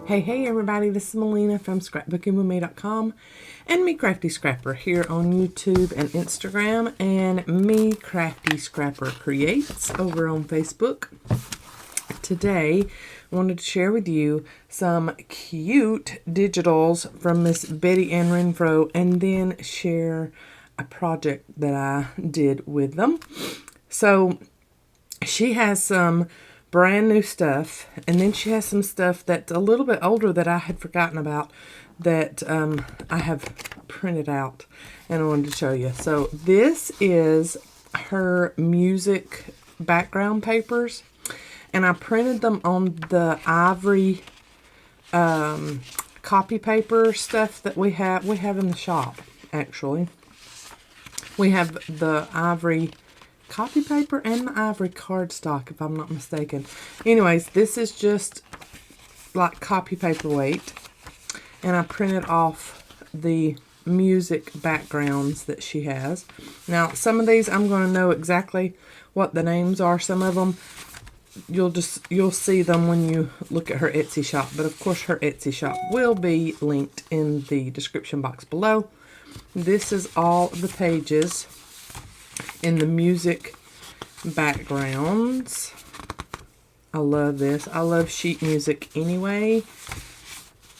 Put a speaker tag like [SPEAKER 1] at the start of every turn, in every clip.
[SPEAKER 1] Hey everybody, this is Melina from ScrapbookingWithMe.com and Me Crafty Scrapper here on YouTube and Instagram, and Me Crafty Scrapper Creates over on Facebook. Today, I wanted to share with you some cute digitals from Miss Betty Ann Renfro and then share a project that I did with them. So, she has some brand new stuff, and then she has some stuff that's a little bit older that I had forgotten about that I have printed out and I wanted to show you. So this is her music background papers, and I printed them on the ivory copy paper stuff that we have in the shop. Actually, we have the ivory copy paper and the ivory cardstock, if I'm not mistaken. Anyways, this is just like copy paper weight, and I printed off the music backgrounds that she has. Now, some of these I'm going to know exactly what the names are. Some of them you'll see them when you look at her Etsy shop, but of course her Etsy shop will be linked in the description box below. This is all the pages in the music backgrounds. I love this. I love sheet music anyway.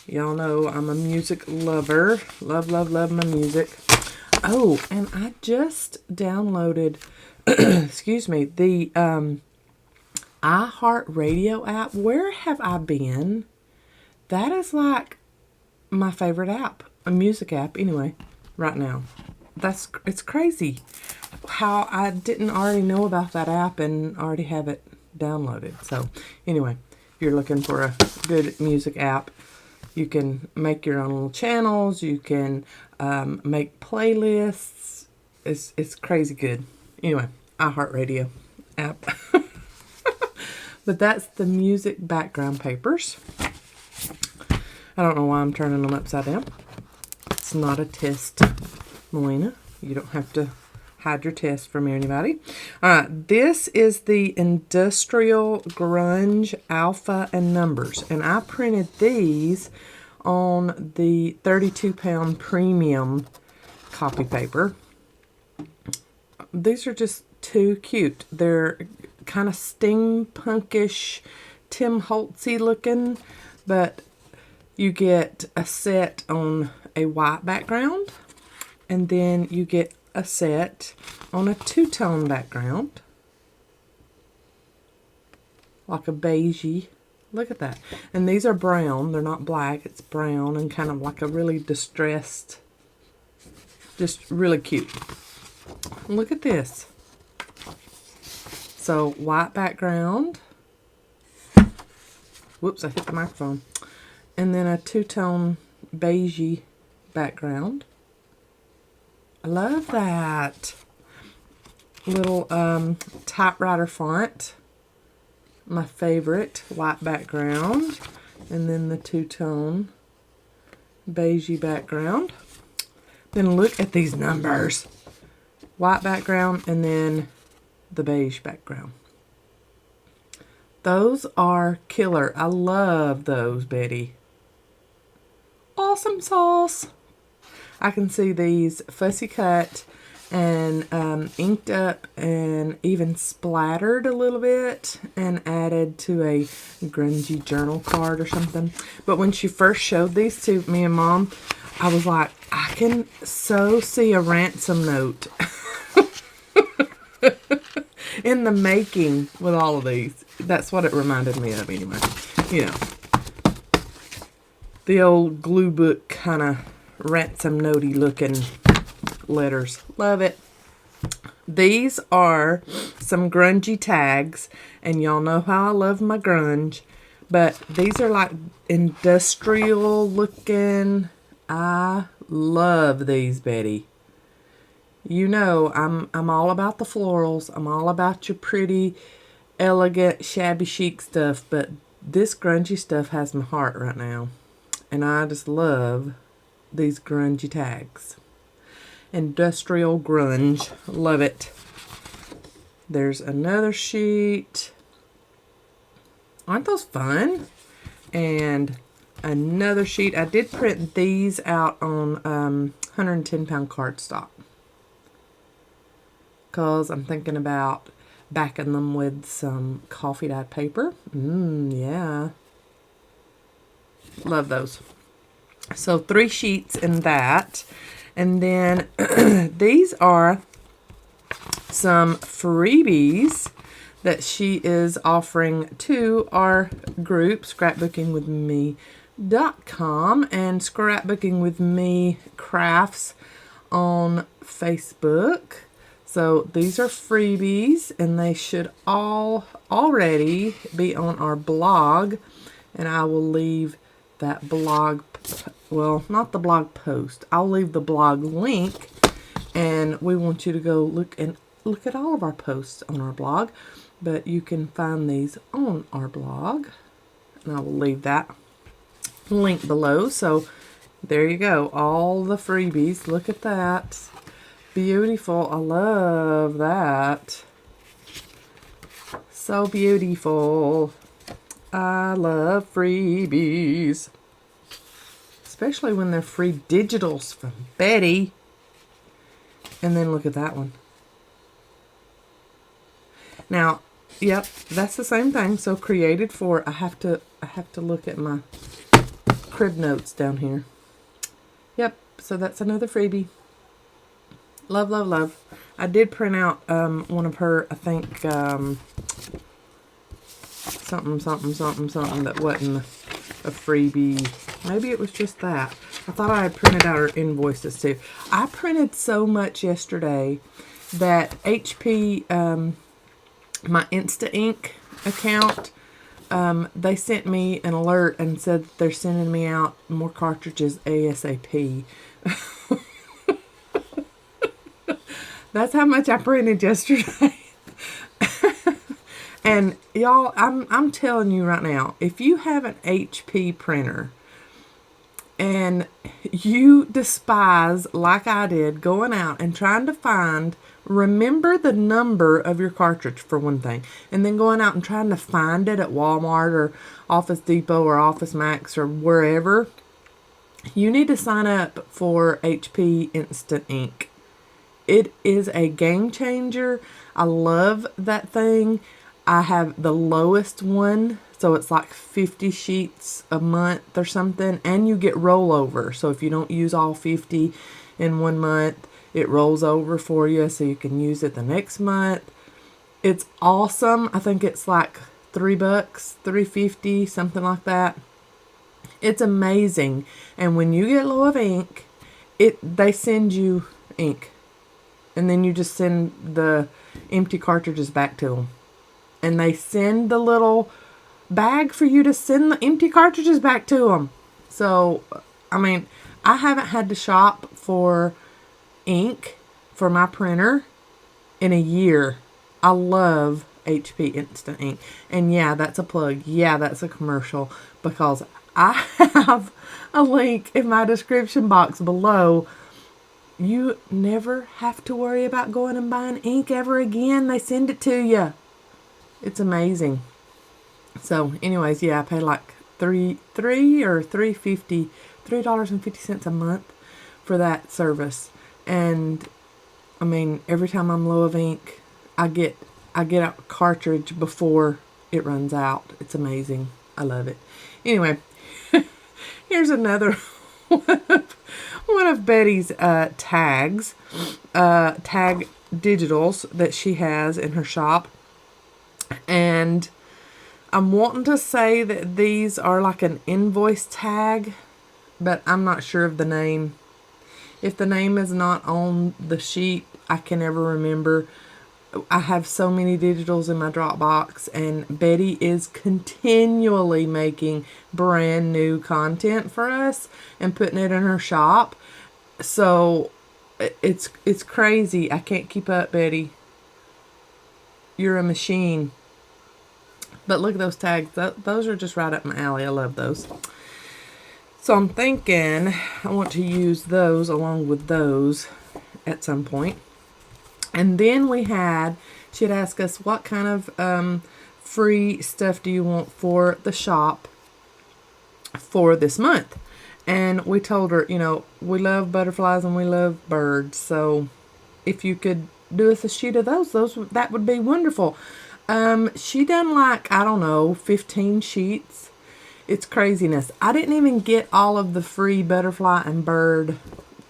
[SPEAKER 1] Y'all know I'm a music lover. Love my music. Oh, and I just downloaded, excuse me, the iHeartRadio app. Where have I been? That is like my favorite app, a music app anyway, right now. It's crazy how I didn't already know about that app and already have it downloaded. So anyway, if you're looking for a good music app, you can make your own little channels. You can make playlists. It's crazy good. Anyway, iHeartRadio app. But that's the music background papers. I don't know why I'm turning them upside down. It's not a test, Melina. You don't have to hide your test from anybody. Alright, this is the Industrial Grunge Alpha and Numbers. And I printed these on the 32-pound premium copy paper. These are just too cute. They're kind of steampunkish, Tim Holtzy looking, but you get a set on a white background, and then you get a set on a two-tone background, like a beigey. Look at that. And these are brown. They're not black. It's brown and kind of like a really distressed, just really cute. Look at this. So, white background. Whoops, I hit the microphone. And then a two-tone beigey background. I love that. Little typewriter font. My favorite. White background. And then the two-tone beigey background. Then look at these numbers. White background and then the beige background. Those are killer. I love those, Betty. Awesome sauce. I can see these fussy cut and inked up and even splattered a little bit and added to a grungy journal card or something. But when she first showed these to me and Mom, I was like, I can so see a ransom note in the making with all of these. That's what it reminded me of anyway. You know, the old glue book kind of ransom notey looking letters. Love it. These are some grungy tags, and y'all know how I love my grunge, but these are like industrial looking. I love these, Betty. You know, I'm all about the florals. I'm all about your pretty, elegant, shabby chic stuff, but this grungy stuff has my heart right now. And I just love these grungy tags. Industrial grunge. Love it. There's another sheet. Aren't those fun? And another sheet. I did print these out on 110-pound cardstock, because I'm thinking about backing them with some coffee dyed paper. Yeah. Love those. So 3 sheets in that. And then these are some freebies that she is offering to our group, scrapbookingwithme.com and Scrapbooking with Me Crafts on Facebook. So these are freebies, and they should all already be on our blog, and I will leave that blog, well, not the blog post, I'll leave the blog link, and we want you to go look at all of our posts on our blog, but you can find these on our blog, and I will leave that link below. So there you go, all the freebies. Look at that. Beautiful. I love that. So beautiful. I love freebies, especially when they're free digitals from Betty. And then look at that one. Now, yep, that's the same thing. So created for, I have to look at my crib notes down here. Yep, so that's another freebie. Love, love, love. I did print out one of her, I think, something that wasn't a freebie. Maybe it was just that. I thought I had printed out her invoices too. I printed so much yesterday that HP, my Insta Ink account, they sent me an alert and said that they're sending me out more cartridges ASAP. That's how much I printed yesterday. And y'all, I'm telling you right now, if you have an HP printer and you despise, like I did, going out and trying to remember the number of your cartridge for one thing, and then going out and trying to find it at Walmart or Office Depot or Office Max or wherever, you need to sign up for HP Instant Ink. It is a game changer. I love that thing. I have the lowest one, so it's like 50 sheets a month or something, and you get rollover. So if you don't use all 50 in 1 month, it rolls over for you, so you can use it the next month. It's awesome. I think it's like $3, $3.50, something like that. It's amazing. And when you get low of ink, they send you ink. And then you just send the empty cartridges back to them. And they send the little bag for you to send the empty cartridges back to them. So, I mean, I haven't had to shop for ink for my printer in a year. I love HP Instant Ink. And yeah, that's a plug. Yeah, that's a commercial, because I have a link in my description box below. You never have to worry about going and buying ink ever again. They send it to you. It's amazing. So, anyways, yeah, I pay like $3.50 a month for that service. And I mean, every time I'm low of ink, I get a cartridge before it runs out. It's amazing. I love it. Anyway, here's another one of Betty's tags, tag digitals that she has in her shop. And I'm wanting to say that these are like an invoice tag, but I'm not sure of the name. If the name is not on the sheet, I can never remember. I have so many digitals in my Dropbox, and Betty is continually making brand new content for us and putting it in her shop. So it's crazy. I can't keep up, Betty. You're a machine. But look at those tags. Those are just right up my alley. I love those. So I'm thinking I want to use those along with those at some point. And then she had asked us, what kind of free stuff do you want for the shop for this month. And we told her, you know, we love butterflies and we love birds. So if you could do us a sheet of those that would be wonderful. She done like, I don't know, 15 sheets. It's craziness. I didn't even get all of the free butterfly and bird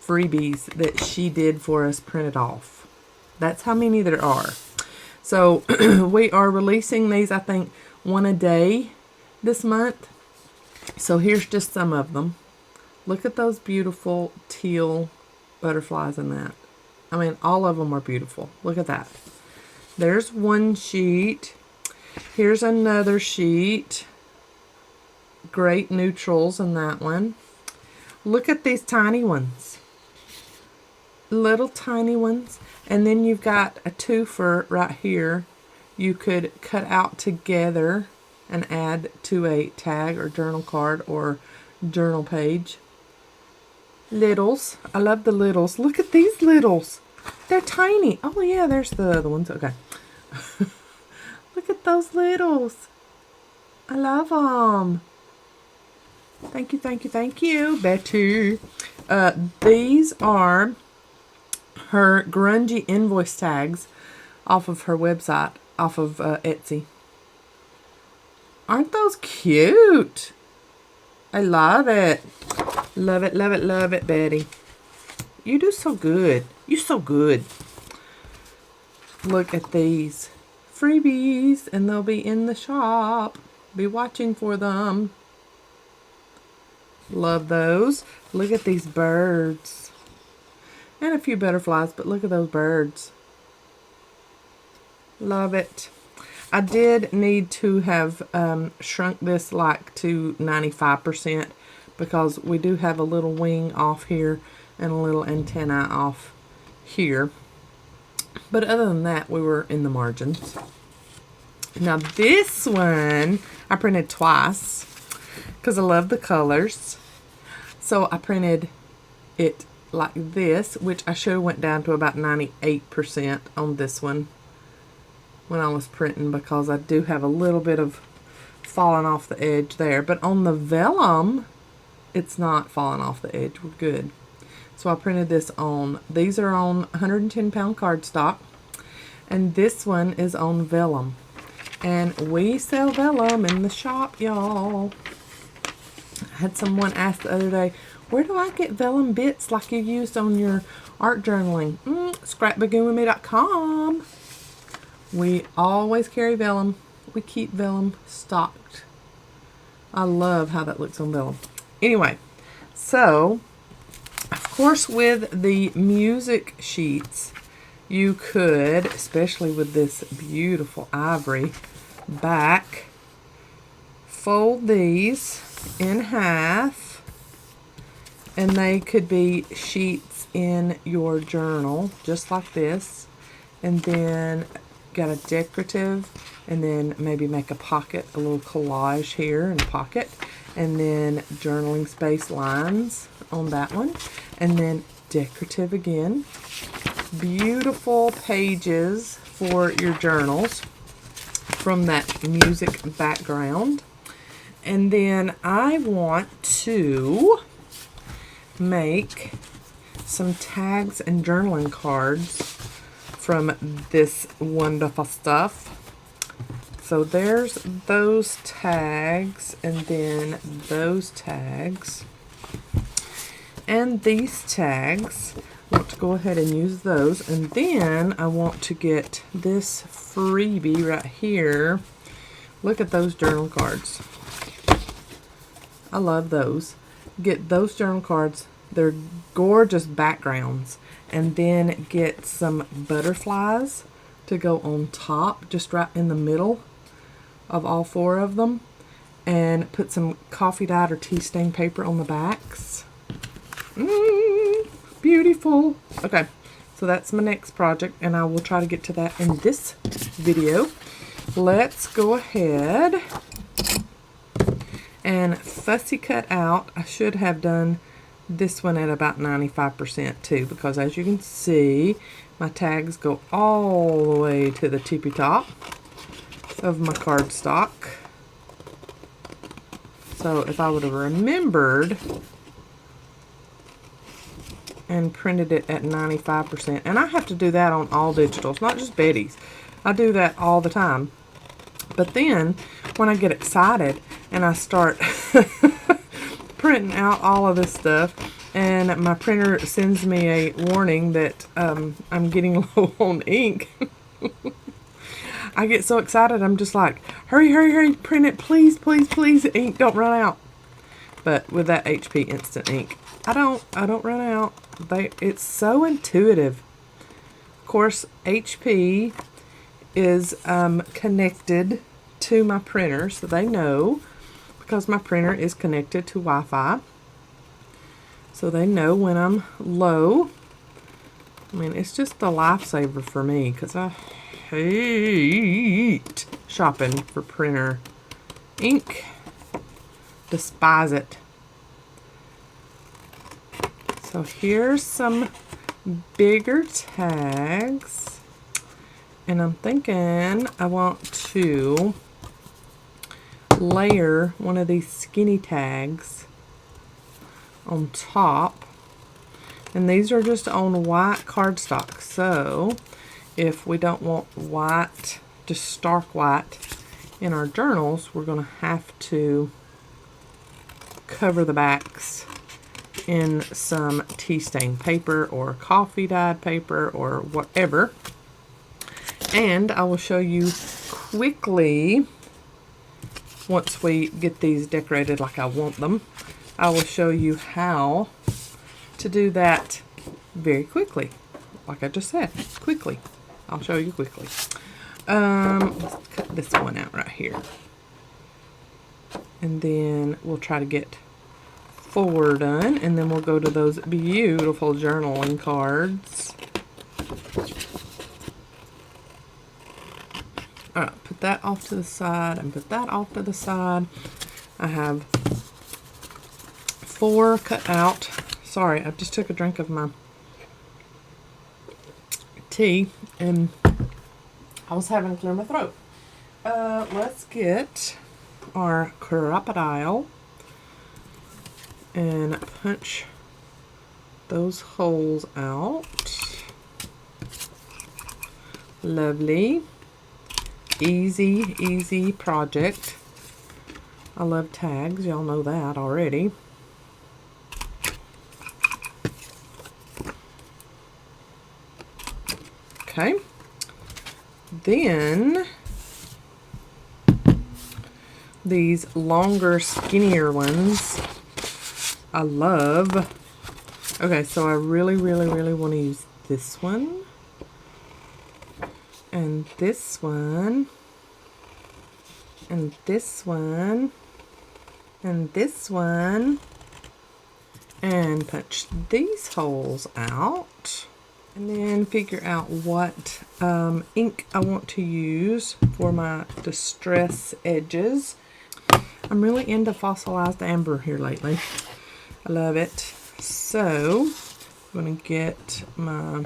[SPEAKER 1] freebies that she did for us printed off. That's how many there are. So we are releasing these, I think, one a day this month. So here's just some of them. Look at those beautiful teal butterflies in that. I mean, all of them are beautiful. Look at that. There's one sheet. Here's another sheet. Great neutrals in that one. Look at these tiny ones. Little tiny ones. And then you've got a twofer right here. You could cut out together and add to a tag or journal card or journal page. Littles. I love the littles. Look at these littles. They're tiny. Oh yeah, there's the other ones. Okay. Look at those littles. I love them. Thank you, thank you, thank you, Betty. These are her grungy invoice tags off of her website, off of Etsy. Aren't those cute? I love it. Love it, love it, love it, Betty. You do so good. You're so good. Look at these freebies, and they'll be in the shop. Be watching for them. Love those. Look at these birds. And a few butterflies, but look at those birds. Love it. I did need to have shrunk this like to 95% because we do have a little wing off here and a little antenna off here. But other than that, we were in the margins. Now this one, I printed twice because I love the colors. So I printed it like this, which I should have went down to about 98% on this one when I was printing because I do have a little bit of falling off the edge there. But on the vellum, it's not falling off the edge. We're good. So I printed this on, these are on 110 pound cardstock, and this one is on vellum. And we sell vellum in the shop, y'all. I had someone ask the other day, where do I get vellum bits like you used on your art journaling? Scrapbookingwithme.com. We always carry vellum. We keep vellum stocked. I love how that looks on vellum. Anyway, so, of course, with the music sheets, you could, especially with this beautiful ivory back, fold these in half, and they could be sheets in your journal, just like this, and then got a decorative, and then maybe make a pocket, a little collage here and a pocket, and then journaling space lines on that one, and then decorative again. Beautiful pages for your journals from that music background. And then I want to make some tags and journaling cards from this wonderful stuff. So there's those tags, and then those tags, and these tags. I want to go ahead and use those, and then I want to get this freebie right here. Look at those journal cards. I love those. Get those journal cards. They're gorgeous backgrounds. And then get some butterflies to go on top, just right in the middle of all four of them. And put some coffee dyed or tea stained paper on the backs. Beautiful. Okay, so that's my next project, and I will try to get to that in this video. Let's go ahead and fussy cut out. I should have done this one at about 95% too, because as you can see, my tags go all the way to the tippy top of my cardstock. So if I would have remembered and printed it at 95%, and I have to do that on all digitals, not just Betty's. I do that all the time. But then when I get excited and I start printing out all of this stuff, and my printer sends me a warning that I'm getting low on ink, I get so excited. I'm just like, hurry, hurry, hurry, print it, please, please, please. Ink don't run out. But with that HP Instant Ink, I don't run out. It's so intuitive. Of course, HP is connected to my printer, so they know, because my printer is connected to Wi-Fi. So they know when I'm low. I mean, it's just a lifesaver for me, because I hate shopping for printer ink. Despise it. So here's some bigger tags, and I'm thinking I want to layer one of these skinny tags on top, and these are just on white cardstock. So if we don't want white, just stark white in our journals, we're going to have to cover the backs in some tea stain paper or coffee dyed paper or whatever. And I will show you quickly, once we get these decorated like I want them, I will show you how to do that very quickly. Like I just said, quickly. I'll show you quickly. Let's cut this one out right here. And then we'll try to get 4 done, and then we'll go to those beautiful journaling cards. Alright, put that off to the side and put that off to the side. I have 4 cut out. Sorry, I just took a drink of my tea and I was having to clear my throat. Let's get our crocodile and punch those holes out. Lovely. Easy, easy project. I love tags. Y'all know that already. Okay. Then these longer, skinnier ones I love. Okay, so I really, really, really want to use this one. And this one. And this one. And this one. And punch these holes out. And then figure out what ink I want to use for my distress edges. I'm really into fossilized amber here lately. I love it. So I'm going to get my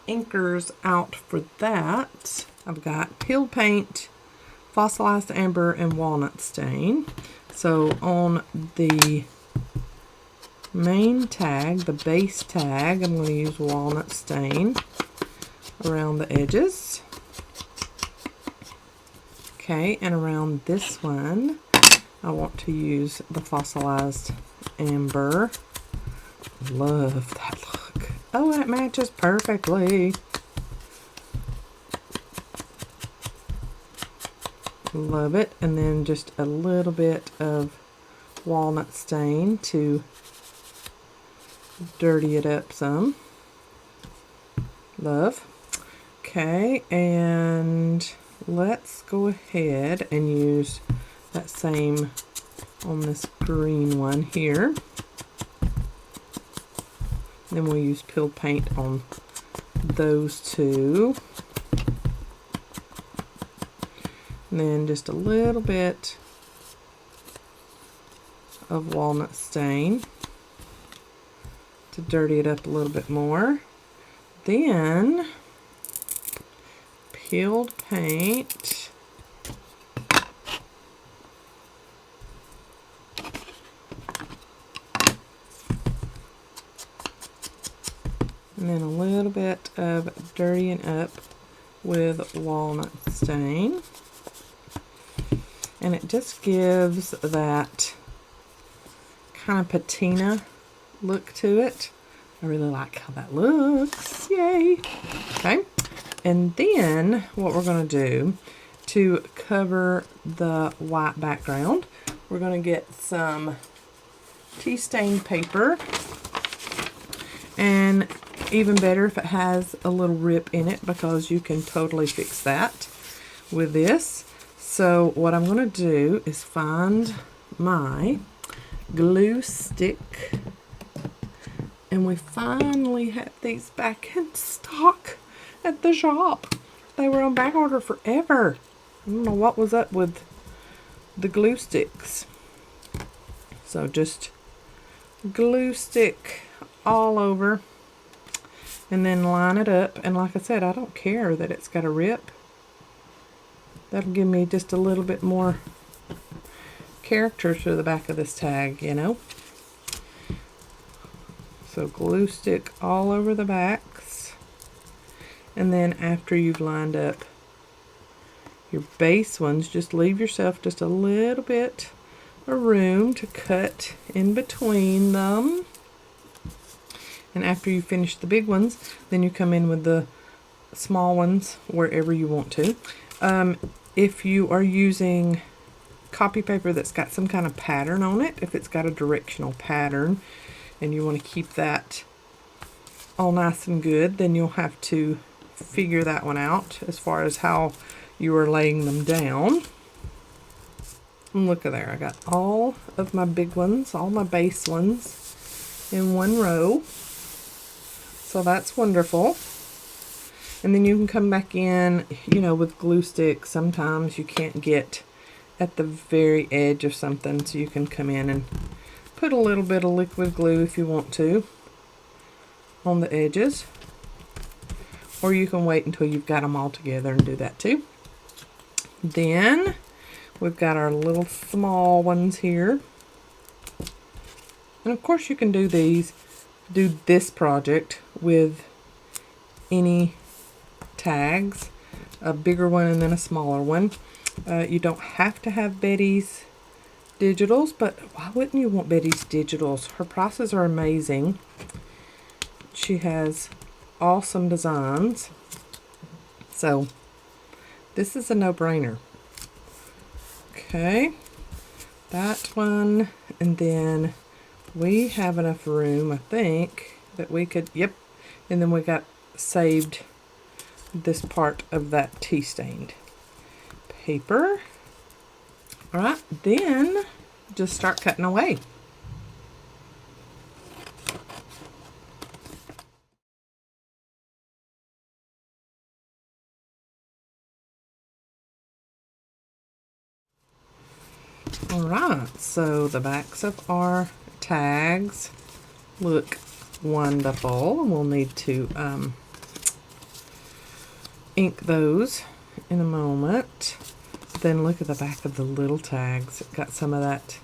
[SPEAKER 1] inkers out for that. I've got peeled paint, fossilized amber, and walnut stain. So on the main tag, the base tag, I'm going to use walnut stain around the edges. Okay, and around this one, I want to use the fossilized amber. Love that look. Oh, and it matches perfectly. Love it. And then just a little bit of walnut stain to dirty it up some. Love. Okay, and let's go ahead and use that same on this green one here. Then we'll use peeled paint on those two. And then just a little bit of walnut stain to dirty it up a little bit more. Then peeled paint And then a little bit of dirtying up with walnut stain. And it just gives that kind of patina look to it. I really like how that looks. Yay! Okay. And then what we're going to do to cover the white background, we're going to get some tea stain paper. And even better if it has a little rip in it, because you can totally fix that with this. So what I'm going to do is find my glue stick. And we finally have these back in stock at the shop. They were on back order forever. I don't know what was up with the glue sticks. So just glue stick all over. And then line it up. And like I said, I don't care that it's got a rip. That'll give me just a little bit more character to the back of this tag, you know. So glue stick all over the backs. And then after you've lined up your base ones, just leave yourself just a little bit of room to cut in between them. And after you finish the big ones, then you come in with the small ones wherever you want to. If you are using copy paper that's got some kind of pattern on it, if it's got a directional pattern and you want to keep that all nice and good, then you'll have to figure that one out as far as how you are laying them down. And look at there, I got all of my big ones, all my base ones in one row. So that's wonderful. And then you can come back in, you know, with glue sticks. Sometimes you can't get at the very edge of something, so you can come in and put a little bit of liquid glue if you want to on the edges. Or you can wait until you've got them all together and do that too. Then we've got our little small ones here. And of course you can do this project with any tags, a bigger one and then a smaller one. You don't have to have Betty's digitals, but why wouldn't you want Betty's digitals? Her prices are amazing. She has awesome designs. So this is a no-brainer. Okay, that one, and then we have enough room, I think, that we could, yep, and then we got saved this part of that tea stained paper. All right, then just start cutting away. All right, so the backs of our tags look wonderful. We'll need to ink those in a moment. Then look at the back of the little tags. It got some of that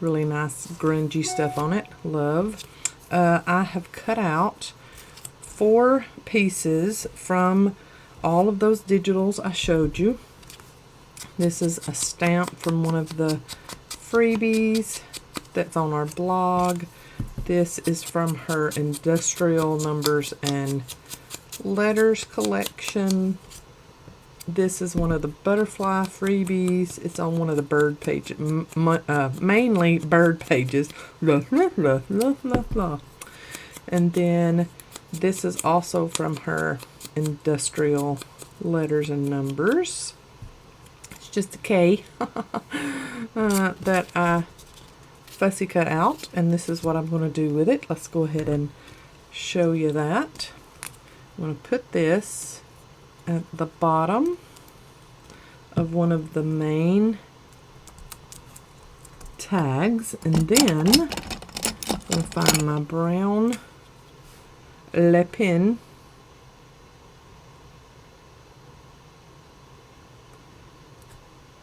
[SPEAKER 1] really nice grungy stuff on it. Love. I have cut out 4 pieces from all of those digitals I showed you. This is a stamp from one of the freebies that's on our blog. This is from her industrial numbers and letters collection. This is one of the butterfly freebies. It's on one of the bird pages, mainly bird pages. Blah, blah, blah, blah, blah, blah. And then this is also from her industrial letters and numbers. It's just a K that I fussy cut out, and this is what I'm going to do with it. Let's go ahead and show you that. I'm going to put this at the bottom of one of the main tags, and then I'm going to find my brown Le Pen,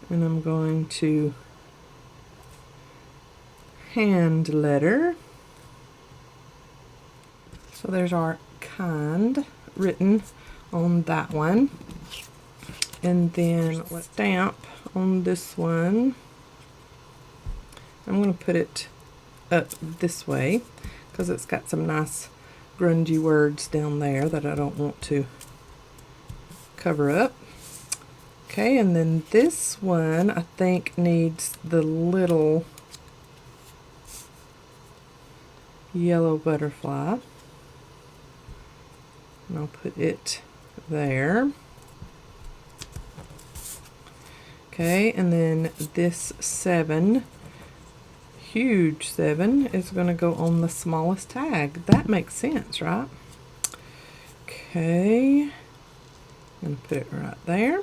[SPEAKER 1] and I'm going to hand letter. So there's our kind written on that one. And then let's stamp on this one. I'm going to put it up this way because it's got some nice grungy words down there that I don't want to cover up. Okay, and then this one I think needs the little yellow butterfly. And I'll put it there. Okay, and then this 7, huge 7, is going to go on the smallest tag. That makes sense, right? Okay, I'm going to put it right there.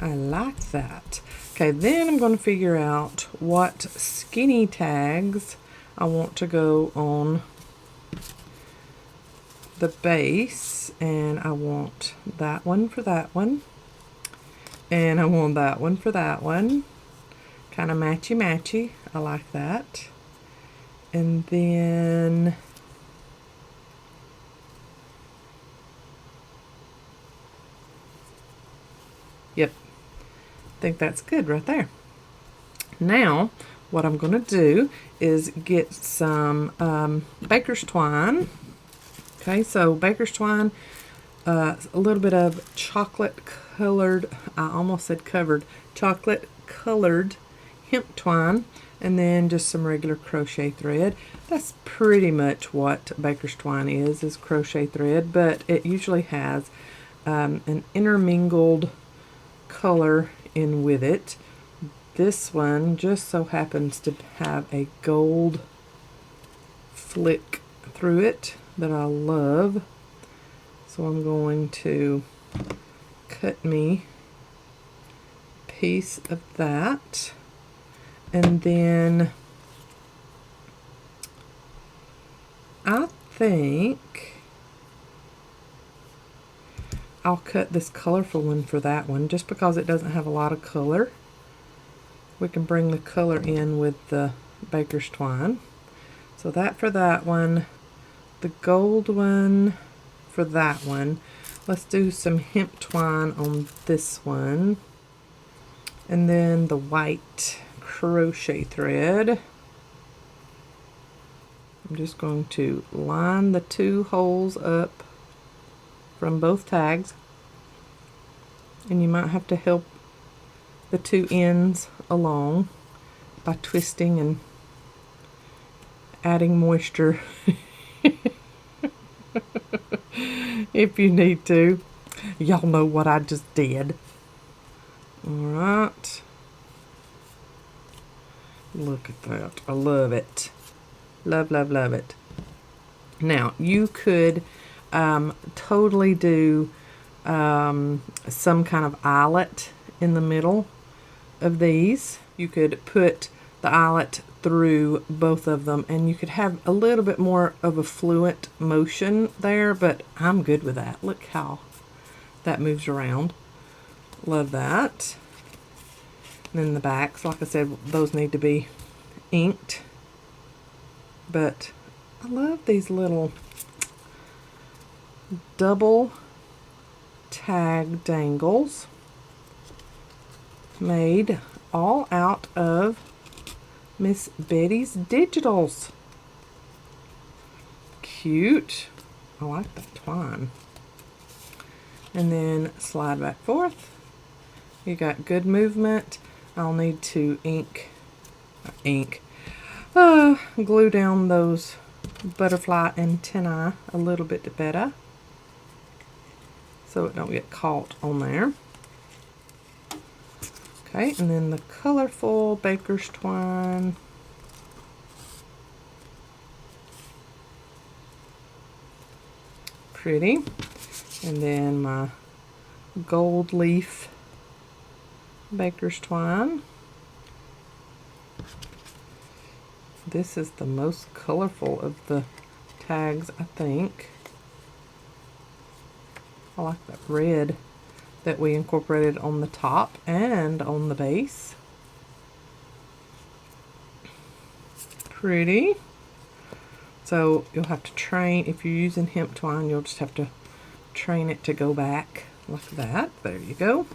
[SPEAKER 1] I like that. Okay, then I'm going to figure out what skinny tags I want to go on the base, and I want that one for that one, and I want that one for that one. Kind of matchy matchy. I like that. And then yep, I think that's good right there. Now what I'm going to do is get some baker's twine. Okay, so baker's twine, a little bit of chocolate colored, I almost said covered, chocolate colored hemp twine, and then just some regular crochet thread. That's pretty much what baker's twine is crochet thread, but it usually has an intermingled color in with it. This one just so happens to have a gold flick through it that I love. So I'm going to cut me a piece of that, and then I think I'll cut this colorful one for that one just because it doesn't have a lot of color. We can bring the color in with the baker's twine. So that for that one. The gold one for that one. Let's do some hemp twine on this one. And then the white crochet thread. I'm just going to line the 2 holes up from both tags. And you might have to help the 2 ends along by twisting and adding moisture. If you need to. Y'all know what I just did. Alright. Look at that. I love it. Love, love, love it. Now, you could totally do some kind of eyelet in the middle of these. You could put the eyelet through both of them, and you could have a little bit more of a fluent motion there, but I'm good with that. Look how that moves around. Love that. And then the backs, like I said, those need to be inked, but I love these little double tag dangles made all out of Miss Betty's Digitals. Cute. I like that twine. And then slide back forth. You got good movement. I'll need to glue down those butterfly antennae a little bit better so it don't get caught on there. Okay, and then the colorful baker's twine. Pretty. And then my gold leaf baker's twine. This is the most colorful of the tags, I think. I like that red that we incorporated on the top and on the base. Pretty. So you'll have to train, if you're using hemp twine, you'll just have to train it to go back like that. There you go.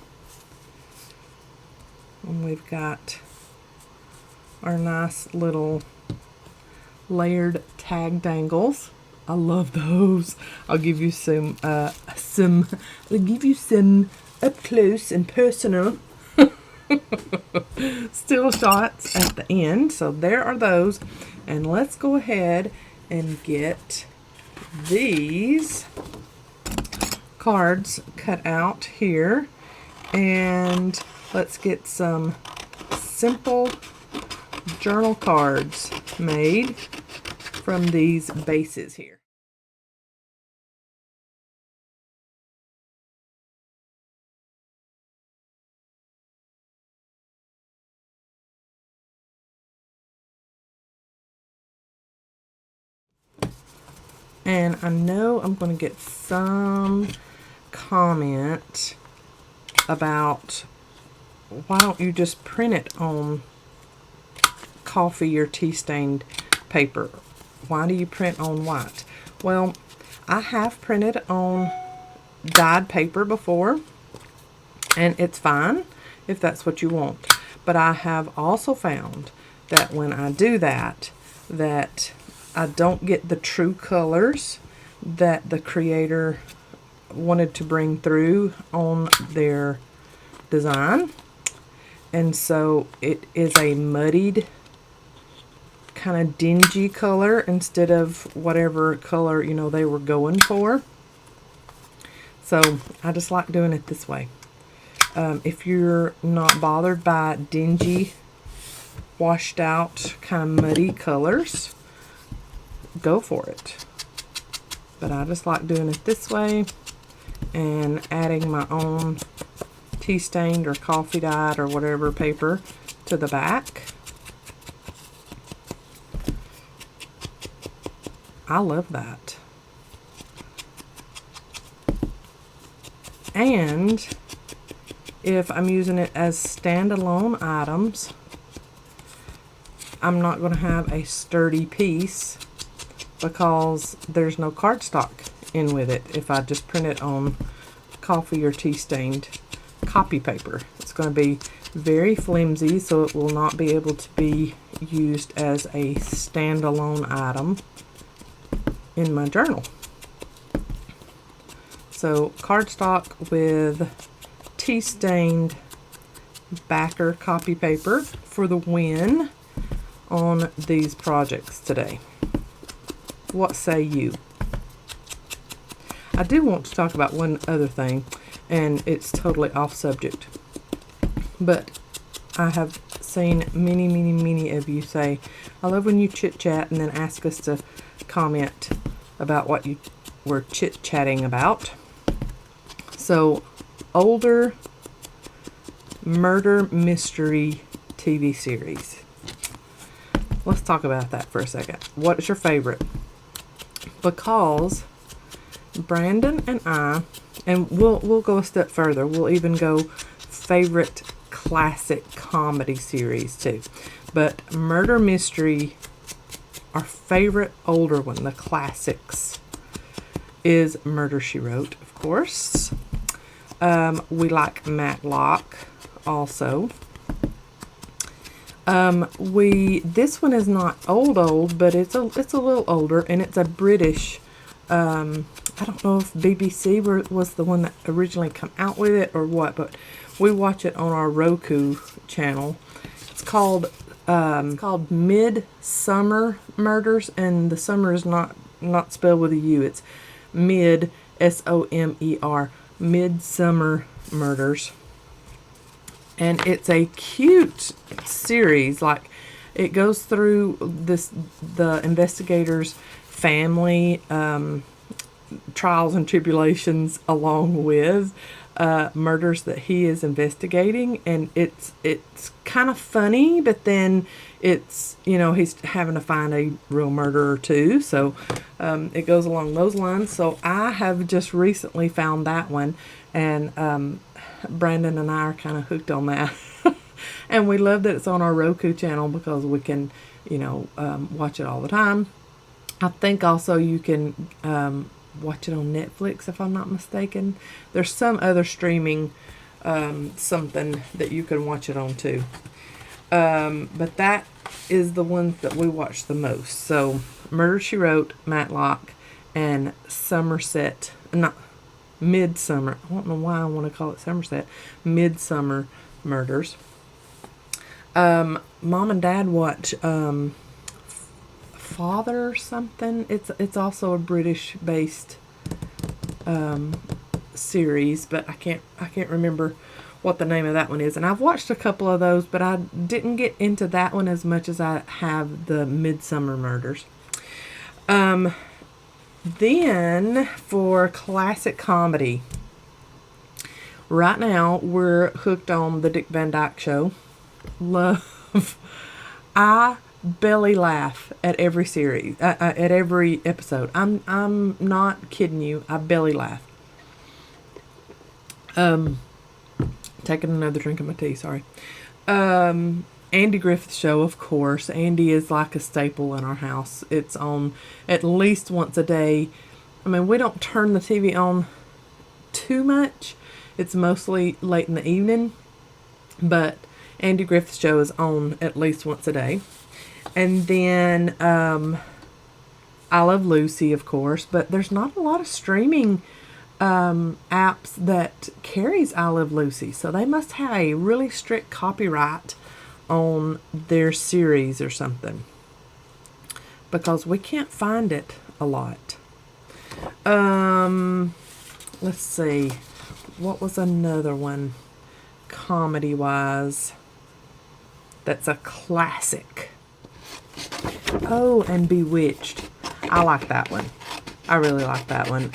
[SPEAKER 1] And we've got our nice little layered tag dangles. I love those. I'll give you some I'll give you some up close and personal still shots at the end. So there are those. And let's go ahead and get these cards cut out here. And let's get some simple journal cards made from these bases here. And I know I'm going to get some comment about, why don't you just print it on coffee or tea stained paper? Why do you print on white? Well, I have printed on dyed paper before, and it's fine if that's what you want. But I have also found that when I do that, that I don't get the true colors that the creator wanted to bring through on their design. And so it is a muddied, kind of dingy color instead of whatever color, you know, they were going for. So I just like doing it this way. If you're not bothered by dingy, washed out, kind of muddy colors, go for it. But I just like doing it this way and adding my own tea stained or coffee dyed or whatever paper to the back. I love that. And if I'm using it as standalone items, I'm not going to have a sturdy piece because there's no cardstock in with it if I just print it on coffee or tea stained copy paper. It's going to be very flimsy, so it will not be able to be used as a standalone item in my journal. So cardstock with tea stained backer copy paper for the win on these projects today. What say you? I do want to talk about one other thing, and it's totally off subject, but I have seen many of you say, I love when you chit chat and then ask us to comment about what you were chit chatting about. So, older murder mystery TV series. Let's talk about that for a second. What is your favorite? Because Brandon and I, and we'll go a step further. We'll even go favorite classic comedy series too. But murder mystery, our favorite older one, the classics, is Murder, She Wrote, of course. We like Matlock also. This one is not old, but it's a little older, and it's a British. I don't know if BBC was the one that originally come out with it or what, but we watch it on our Roku channel. It's called Midsummer Murders, and the summer is not spelled with a U. It's mid, SOMER, Midsummer Murders. And it's a cute series. Like, it goes through the investigator's family trials and tribulations along with murders that he is investigating, and it's kind of funny, but then it's, you know, he's having to find a real murderer too, so it goes along those lines. So I have just recently found that one, and Brandon and I are kind of hooked on that. And we love that it's on our Roku channel because we can, you know, watch it all the time. I think also you can watch it on Netflix if I'm not mistaken. There's some other streaming something that you can watch it on too. But that is the ones that we watch the most. So Murder, She Wrote, Matlock, and Somerset, not Midsummer. I don't know why I want to call it Somerset. Midsummer Murders. Mom and Dad watch Father something. It's also a British based series, but I can't remember what the name of that one is. And I've watched a couple of those, but I didn't get into that one as much as I have the Midsummer Murders. Then for classic comedy, right now we're hooked on the Dick Van Dyke Show. Love. I belly laugh at every series, at every episode. I'm not kidding you. I belly laugh. Taking another drink of my tea. Sorry. Andy Griffith Show, of course. Andy is like a staple in our house. It's on at least once a day. I mean, we don't turn the TV on too much. It's mostly late in the evening, but Andy Griffith Show is on at least once a day. And then I Love Lucy, of course, but there's not a lot of streaming apps that carries I Love Lucy, so they must have a really strict copyright on their series or something, because we can't find it a lot. Let's see, what was another one comedy wise that's a classic? Oh, and Bewitched. I like that one. I really like that one.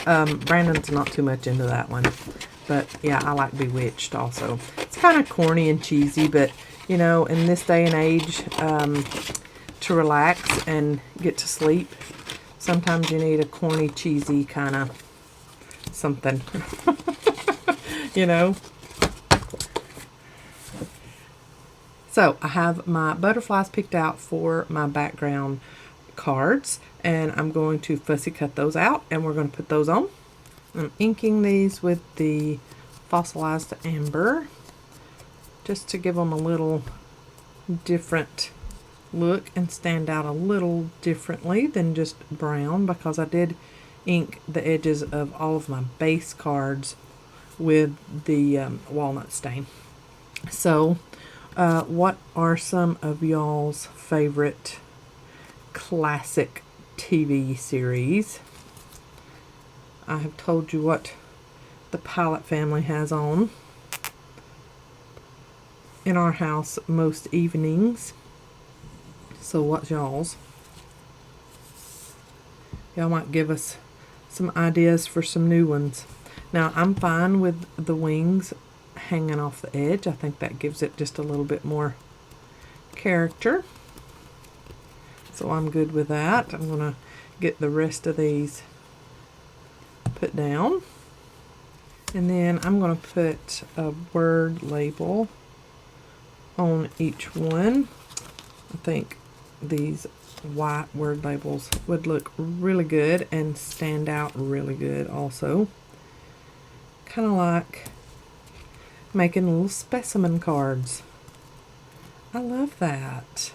[SPEAKER 1] Brandon's not too much into that one, but yeah, I like Bewitched also. It's kind of corny and cheesy, but you know, in this day and age, to relax and get to sleep, sometimes you need a corny, cheesy kind of something. You know? So I have my butterflies picked out for my background cards, and I'm going to fussy cut those out, and we're going to put those on. I'm inking these with the fossilized amber just to give them a little different look and stand out a little differently than just brown, because I did ink the edges of all of my base cards with the walnut stain. So what are some of y'all's favorite classic TV series? I have told you what the Pylant family has on in our house most evenings. So what's y'all's? Y'all might give us some ideas for some new ones. Now, I'm fine with the wings hanging off the edge. I think that gives it just a little bit more character. So I'm good with that. I'm going to get the rest of these put down. And then I'm going to put a word label on each one. I think these white word labels would look really good and stand out really good also. Kind of like making little specimen cards. I love that.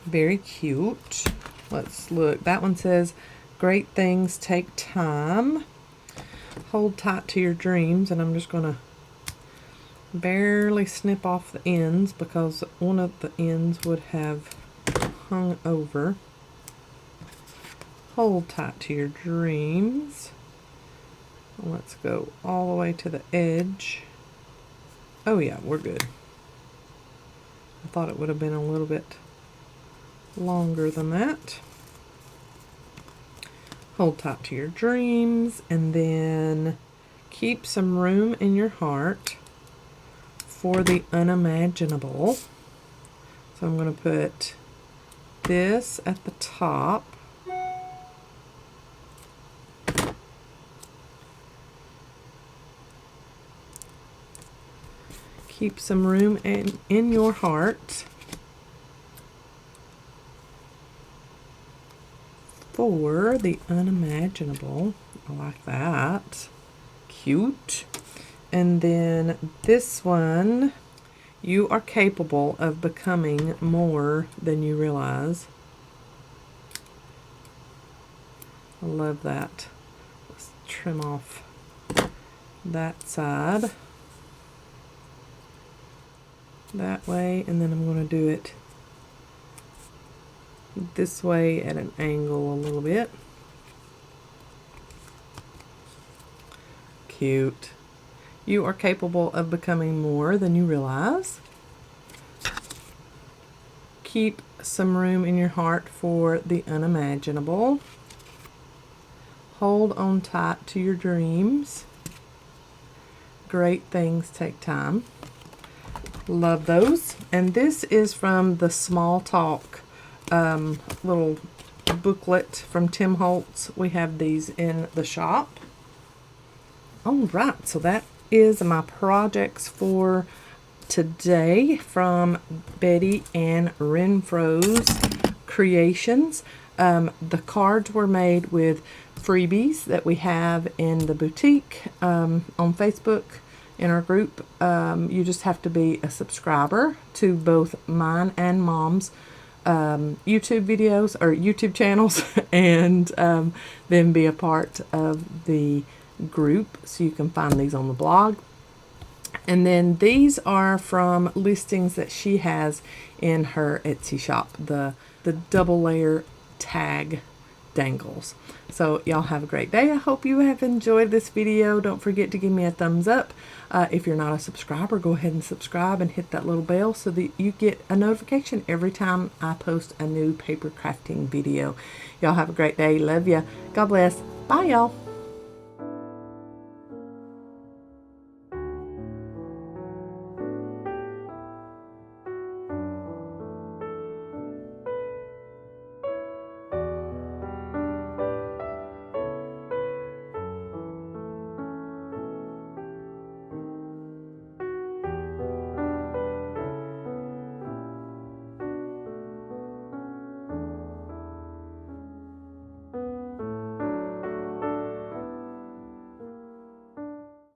[SPEAKER 1] Very cute. Let's look. That one says, great things take time. Hold tight to your dreams. And I'm just going to barely snip off the ends because one of the ends would have hung over. Hold tight to your dreams. Let's go all the way to the edge. Oh yeah, we're good. I thought it would have been a little bit longer than that. Hold tight to your dreams, and then keep some room in your heart for the unimaginable. So I'm going to put this at the top. Keep some room in your heart for the unimaginable. I like that. Cute. And then this one, you are capable of becoming more than you realize. I love that. Let's trim off that side that way, and then I'm going to do it this way at an angle a little bit. Cute. You are capable of becoming more than you realize. Keep some room in your heart for the unimaginable. Hold on tight to your dreams. Great things take time. Love those. And this is from the Small Talk little booklet from Tim Holtz. We have these in the shop. All right, so that is my projects for today from Betty Ann Renfro's creations. The cards were made with freebies that we have in the boutique on Facebook in our group. You just have to be a subscriber to both mine and Mom's YouTube videos or YouTube channels, and then be a part of the group, so you can find these on the blog. And then these are from listings that she has in her Etsy shop, the double layer tag dangles. So y'all have a great day. I hope you have enjoyed this video. Don't forget to give me a thumbs up. If you're not a subscriber, go ahead and subscribe and hit that little bell so that you get a notification every time I post a new paper crafting video. Y'all have a great day. Love ya. God bless. Bye, y'all.